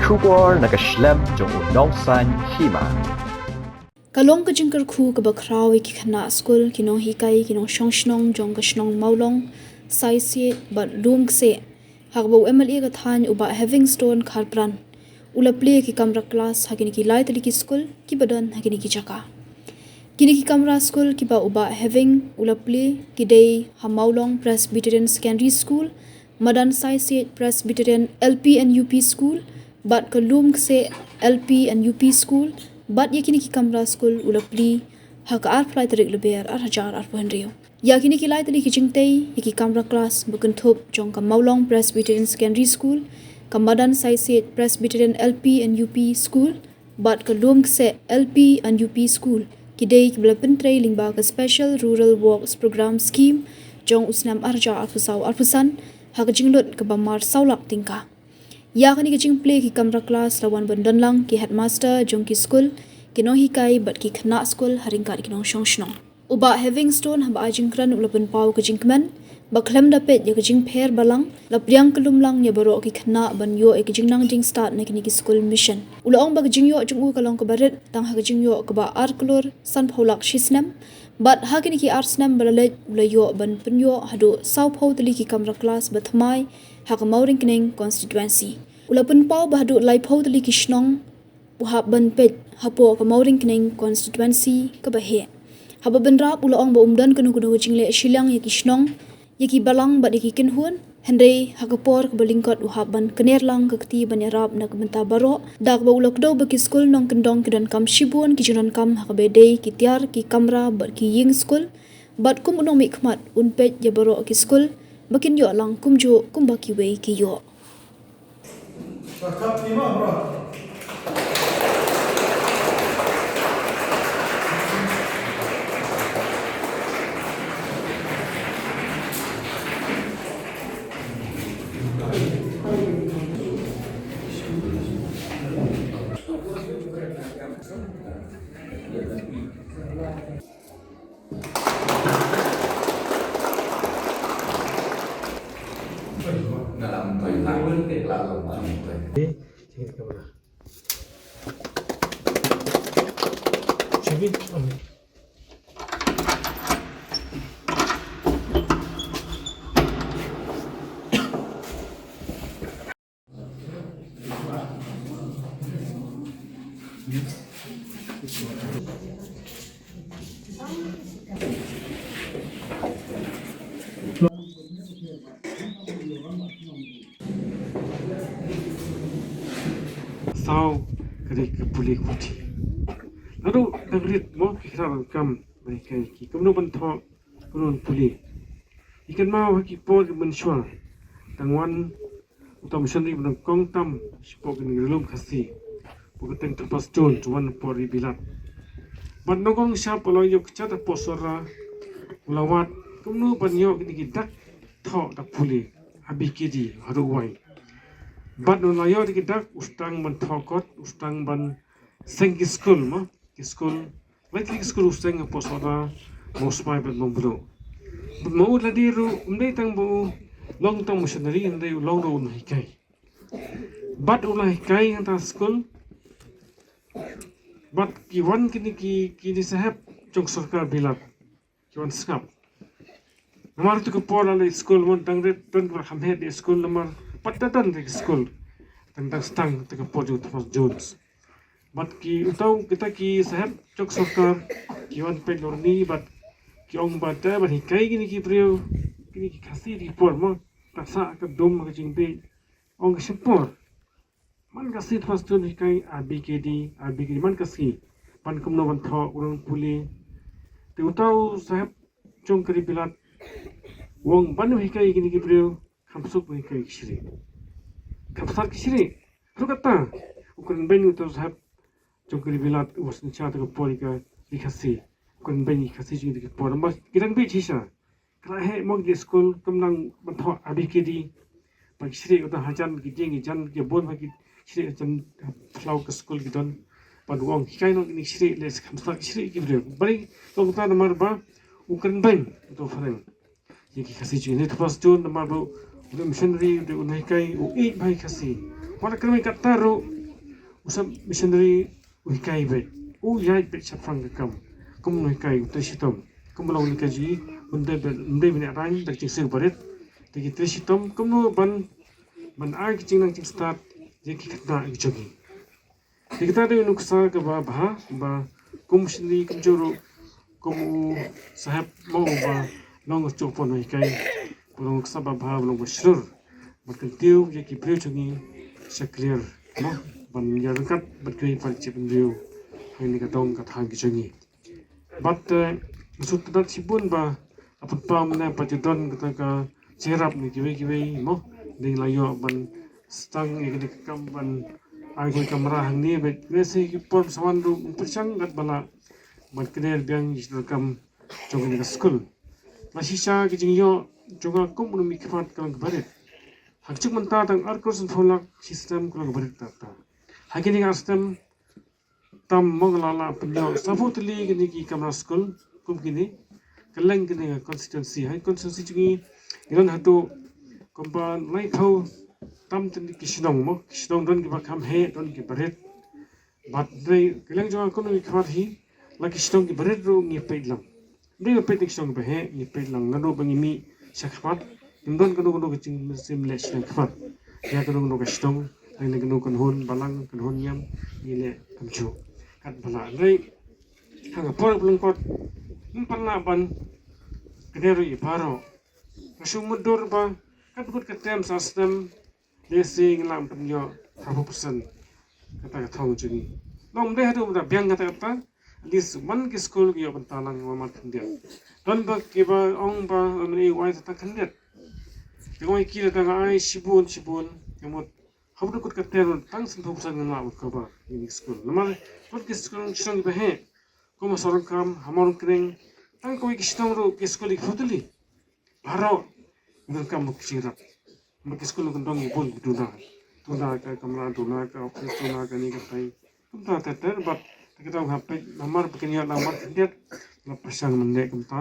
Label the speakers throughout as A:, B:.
A: Srwp nakaslem jong unongsan Hima.
B: Kalong ka jingkar khu ka bakraw ki khana skul kinong hikai kinong shongshnong jong ka shnong maulong sai se but room se hagbo MLA ka than uba having stone kharpran ula play ki kamra class hagini ki lai tali ki skul ki badan hagini ki jaka kini ki kamra skul ki ba uba having ula play ki dei hamaulong Presbyterian Secondary School madan sai se Presbyterian LP and UP School but ka lum se LP and UP School but yakini ki kamra skul ulapli hak ar fly tarik leber ar hajar ar penrio yakini ki lai tali ki jingtei yaki kamra class bukan thop jong ka maulong Presbyterian Secondary School kamadan sai se Presbyterian LP and UP School but ka lum se LP and UP School kidei ki belapen trai Lyngba ka special rural works program scheme jong usnam arja arfusau arfusan hak jinglot ka bamar saulak tingka yakni kajing play ki kamra class lawan bandan lang ki headmaster jong ki skul kinong hikai but ki khna skul haringka kinong shongshnong uba having stone haba jingkran ulapan pau kajing kmen bakhlam da pet ya kajing pher balang lapriang kalum lang ya baro ki khna ban yo e kajing nang jing start na kini ki skul mission ulaong ba kajing yo jong u kalong ka baret tang ha kajing yo ka ba ar klor san phaulak shisnam but hagini ki arsenam balale ulayo ban punyo hadu sau phau tali ki kamra class bathmai hak Mawryngkneng constituency ulapun pau bahadu lai phau tali ki shnong uhap ban pet hapo ka Mawryngkneng constituency ka bahe haba benrap ulaong ba umdan kanu kanu jingle shilang yaki shnong yaki balang ba yaki kinhuan henry hakapor ka balingkot uhap ban kener lang ka kti ban yarap na kabenta baro dak ba ulak do ba ki skul nong kendong kidan kam shibun ki junan kam hakabe dei ki tiar ki kamra ba ki ying skul bat kum unong mikmat unpet ya baro ki skul bakin yo lang kumjo kumbaki wei ki yo
C: Hima, bro.
D: Sau kari ke pulih kuti. Lalu dagrit mo kira kam mereka ki kemudian bentuk kemudian pulih. Ikan mau ki por mensual tangwan utama sendiri benang kong tam sepok ni relum kasih. Bukan terpas jon cuman por bilat. Bandong siap kalau yuk cat posora ulawat kemudian banyok ni dak thok dak pulih habis kiri haruai. But no layo di kidak ustang ban thokot ustang ban seng skul ma skul like skul ustang posora mosmai ban mombro but mo la diru umdai tang bu long tang missionary ndai long ro na hikai but ulai kai anta skul but ki wan kini sahab jong sarkar bilat ki wan skap namar tu ko pola le skul mon tang re ton ber hamhe de skul namar patatan di skul tentang stang tentang pojok Thomas Jones. But ki utau kita ki sahab jok sarkar ki wan pelor ni but ki ong bata but hikai gini ki priyo gini ki kasih di por mo taksa ka dom ka jingbe ong ka sempor man kasih Thomas Jones hikai ABKD man kasih pan kumno ban tho urang puli te utau sahab jong kari pilat wong banu hikai gini ki priyo kamsuk hikai kishri kapsar kishri rukata ukuran benu to sahab jongkri bilat wasni cha ta porika likasi ukuran beni kasi jing dik por mas kirang be chisha kra he mog di skul kamnang bantho abikidi bag shri uta hajan ki jing jan ki bon ma ki shri jan flau ka skul ki don pad wong hikai no ni shri les kamsar shri ki bre bari to ta namar ba ukuran ben to fareng ki kasi jing ni to pas jon namar do missionary de unai kai u eat bhai kasi wala kami kataru usap missionary uhikai be yai be chafrang ke kum uhikai utashitom kum law ni kaji unde bene rang tak ching sir baret tegi tashitom kum no ban ai ching nang ching start je ki khata jogi kita de nuksa ke ba kum shini kum joro kum sahab mau ba long chopon uhikai long sabab ba long shrur makan tiu je ki pre chogi sa clear mo ban yarkat bat kai pan chip riu hai ni ka dong ka thang ki chogi but sut dat sibun ba aput pam na patidon ka Jingïarap ni kiwe mo ding layo ban stang e ki kam ban ai ko kamera hang ni be wesi ki por sawan ru persang gat bala ban kner biang is kam chogi ka skul la shisha ki jingyo jonga kum mi kfat kang baret hakchuk manta tang arkursun folak system kang baret ta hakini ka system tam moglala punyo safutli gini ki kamera skul kum kini kaleng kini constituency hai constituency jungi iron hatu kompa lai thau tam tin ki shinong don ki bakam he don ki baret bat dei kaleng jonga kono mi khwat hi la ki shinong ki baret ro ngi peidlang dei pe tik shinong ba he ngi peidlang nado bangi mi shakhwat indon kono ki ching sim le shinong khwat ya kono ka shinong ai ne kono kon hon balang kon hon yam ni le kamchu kat bala dei hanga por blung kot panna ban kederu i paro Masuk mundur ba kat gut ketem sistem desing lam penyo 100% kata thong juni nom de hadu da biang kata lis man ki school ki yo talang wa mat ndia don ba ki ba ong ba amri wai ta khandet ngoi ki da ga ai sibun yamot habdu gut ketem tang 100% ngala ko ba ni school normal gut ki school chang ba he ko ma sorong kam Mawryngkneng tang ko ki stong ro ki school ki futuli Haro ngam Jingïarap mak skul ngondong ibon tuna ka kamera tuna ka office tuna ka ni ka pai kumta teter bat kita ngape namar pekinya lamar kendiat la pasang mende kumta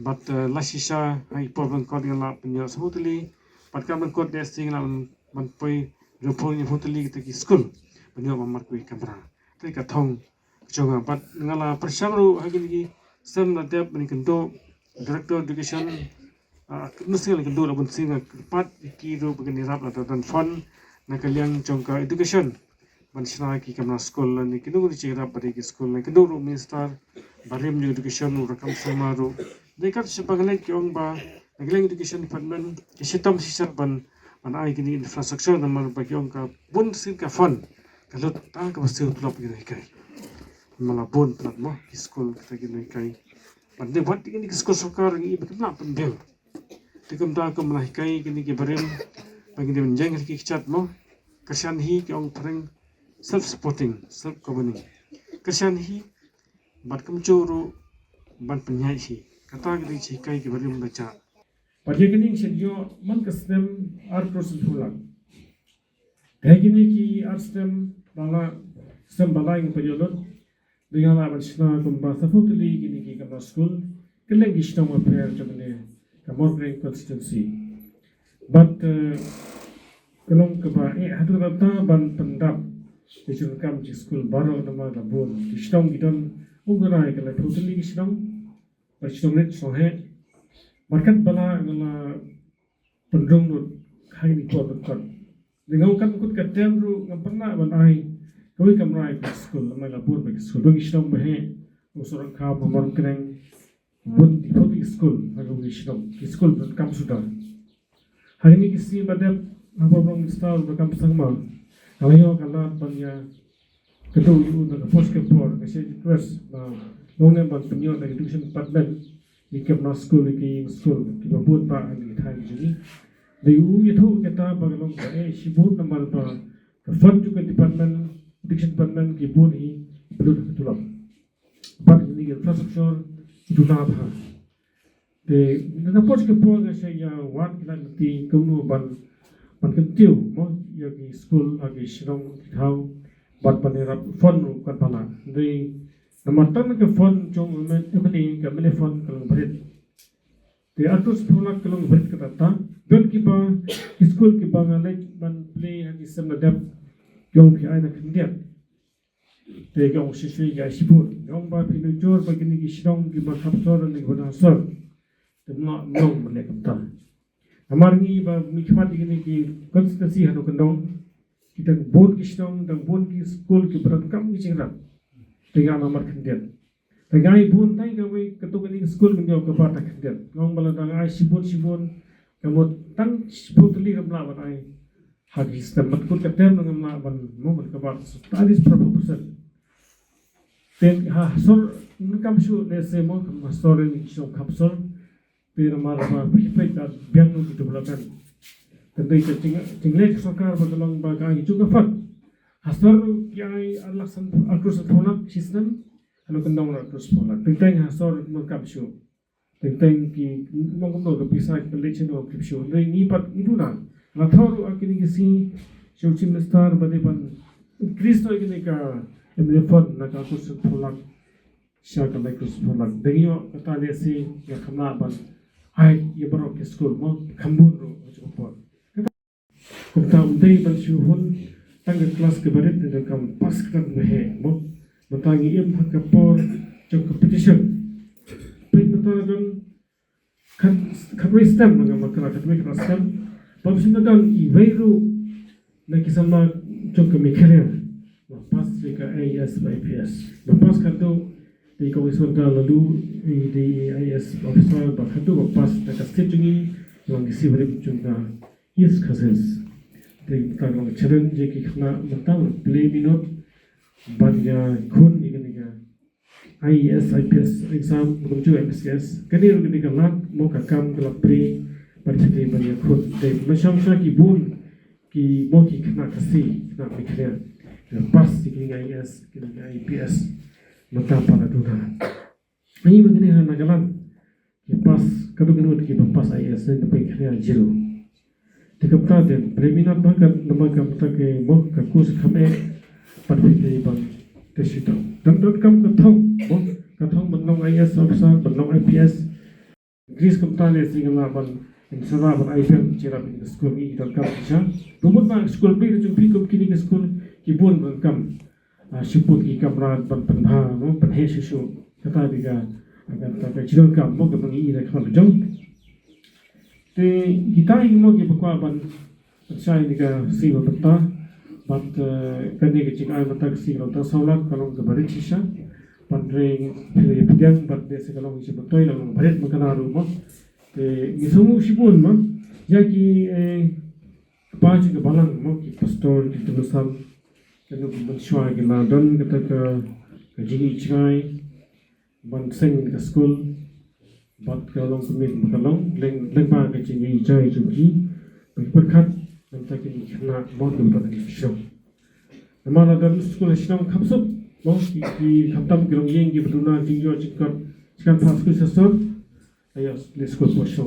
D: bat la shisha ai problem ko dia la punya sebutli bat kam ko dia sing la man pai report ni futli kita ki skul punya mamar ku kamera tai ka thong jonga bat ngala pasang ru hagi ni sem na dep ni kendo director education nusil ke dua pun singa pat kiro begini rap atau dan fund nak kalian jongka education mansina ki kamna school ni kinu ni Jingïarap pada ki school ni kinu minister barim ni education rakam samaru dekat sebagai ki ong ba kalian education department ki sitam sisar ban ai kini infrastructure namar bagi ong ka bun sin ka fund kalau tak ka basil tulap ni kai malapun plat mo ki school kita kini kai pada buat ini ki school sokar ni betul penting Tikum ta kum lah kai kini ki barim bagi dia menjeng ki chat mo kersian hi ki ong tring self supporting self governing kersian hi bat kum churu ban penyai hi kata ki chi kai ki barim baca pada kini sedio man kastem ar process hulang kai kini ki ar stem bala yang pejolot dengan aban sna kum ba safutli kini ki kamna school keleng ki stong affair jamane Mawryngkneng constituency but kalong ka ba hatu ta ban pendap isun kam ji school baro nama labun istong gidon ugarai kala totally istong istong net so he markat bala ngala pendrong ru khai ni ko kon dengan kan kut katem ru ngampana ban ai koi kamrai school nama labun ba school bagi istong ba he usurang ka Mawryngkneng bun di public school agak wisdom school berkam sudah hari ini kisi pada apa orang style berkam sangma kalau kalau punya kedua ibu dan post kepor kasi request nongnya ban punya dari education department di kemna school di school kita buat pak di thai jadi dari itu kita bagalong sibuk nama apa fund juga department education department kibun ini perlu ditolak pak ini infrastructure itu nak apa? Dengan pos kepol saya wan kita nanti kamu ban kentiu, mo ya di school lagi serong tahu bat panerap fund kan pala. Jadi namatan ke fund jong ini kami fund kalau berit. Di atas pula kalau berit kata, dan kita school kita ngalai ban play lagi semedap jong kita nak kendiat. te ga shishui ga shibur ngong ba pinu jor ba kini ki shidong ki ba khapsor ni ba sor te ma ngong ba le kapta amar ni ba mi khmat kini ki consistency hanu kandong kita bon ki shidong dang bon ki school ki berat kam ki chingra te ga amar khandian te ga i bon tai ga we kato kini school ni ka ba ta khandian ngong ba la dang ai shibon kamot tang shibot li ramla ba ai hagi sistem mat kut katem ngam la ban mo ban ka ba stalis proposal ten ha sol kam shu le se mo kam story ni sho kapsol per mar ba pe ta biang nu tu bulakan ten dei te tingle sarkar ba long ba ga hi chu ka fat hasor ki ai alaksan akrus thonak sistem alo kan dong akrus thonak ten hasor mo kam shu ten ki mo ko no ka pisa ka le chen no kip shu dei ni pat idu na la thoru akini ki si shu chim star ba de ban kristo ikini ka emle fon na ka kus thonak sha ka le kus thonak dengyo kata le si ya khama ban ai ye barok ke school mo khambun ro chu por kumta udai ban shu hun tang class ke barit de kam pas kan me he mo matangi em ka por chu competition pe mata don kan stem na ma kana kan stem babsin na dan I veiru na kisama chu ka me kharia pas ka AS by PS pas ka do di ko isor da lalu di AS officer ba ka do pas ta ka stitching long si bare chunga yes khazes de ta long cheren je ki khna mataw play minot ban ya khun ni ga IES IPS exam ngum chu MCS kani ro ni ka lak mo ka kam ka pre parchite ban ya khun de masham sha ki bun ki mo ki khna kasi khna me khria pas ki IES ki IPS mata para duna ai magane ha nagalan ki pas kadu kanu ki pas IES ne pe khria zero tikapta den premina ba ka nama ka ta ke mo ka kus khame parchite ban te sito dan kam ka thong ban long IES officer ban long IPS gris kapta le singala ban in Srwp ban IPM Jingïarap in Skul ni dan kam cha rumut ba school pe ju pi kom kini school ki bon ban kam siput ki kamra ban panha no pan he shu kata diga agar ta ka jilon kam mo ka bangi ira khal jong te kita mo ki bakwa ban sai diga siwa bata bat kani ke chingai mata si lo ta saulak kalong ka bari chisha ban ring phile pidang bat de se kalong si batoi lo baret makana ru mo te ngisungu sibun ma yaki paji ke balang mo ki pastor ki tulusam kanu ban shwa ki la don kata ka jingi chingai ban sing ka school bat kalong kumit makalong lengba ka jingi chai chunki perkhat nam ta ki khna mo dum ta ki show namala dan school shinam khapsup mo ki khamtam ki rong yeng ki bduna jingyo chikot chikan phas ku sasot ayos let's go for show